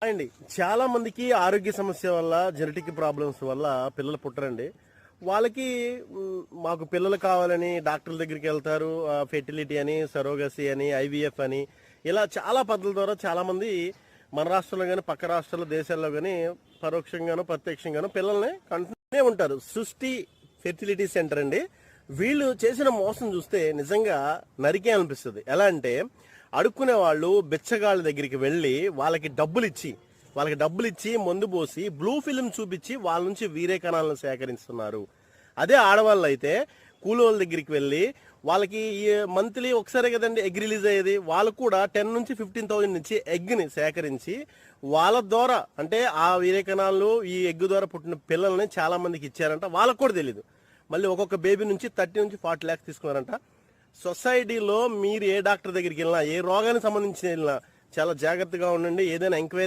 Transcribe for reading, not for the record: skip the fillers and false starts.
అండి చాలా మందికి ఆరోగ్య సమస్య వల్ల జెనెటిక్ ప్రాబ్లమ్స్ వల్ల పిల్లలు పుట్టరండి. వాళ్ళకి మాకు పిల్లలు కావాలని డాక్టర్ల దగ్గరికి వెళ్తారు. ఫెర్టిలిటీ అని, సరోగసీ అని, ఐవీఎఫ్ అని ఇలా చాలా పద్ధతుల ద్వారా చాలా మంది మన రాష్ట్రంలో కానీ పక్క రాష్ట్రాల దేశాల్లో కానీ పరోక్షంగానో ప్రత్యక్షంగానో పిల్లల్ని కంటూనే ఉంటారు. సృష్టి ఫెర్టిలిటీ సెంటర్ అండి. వీళ్ళు చేసిన మోసం చూస్తే నిజంగా నరికే అనిపిస్తుంది. ఎలా అంటే అడుక్కునే వాళ్ళు బిచ్చగాళ్ళ దగ్గరికి వెళ్ళి వాళ్ళకి డబ్బులు ఇచ్చి మందు పోసి బ్లూ ఫిల్మ్ చూపించి వాళ్ళ నుంచి వీరే కణాలను సేకరిస్తున్నారు. అదే ఆడవాళ్ళు అయితే కూలోళ్ళ దగ్గరికి వెళ్ళి వాళ్ళకి మంత్లీ ఒకసారి కదండి ఎగ్ రిలీజ్ అయ్యేది, వాళ్ళకు కూడా 10 నుంచి 15,000 నుంచి ఎగ్ని సేకరించి వాళ్ళ ద్వారా అంటే ఆ వీరే కణాలు ఈ ఎగ్ ద్వారా పుట్టిన పిల్లల్ని చాలా మందికి ఇచ్చారంట. వాళ్ళకు కూడా తెలియదు. మళ్ళీ ఒక్కొక్క బేబీ నుంచి 30 నుంచి 40 lakhs తీసుకున్నారంట. సొసైటీలో మీరు ఏ డాక్టర్ దగ్గరికి వెళ్ళినా, ఏ రోగానికి సంబంధించి వెళ్ళినా చాలా జాగ్రత్తగా ఉండండి. ఏదైనా ఎంక్వైరీ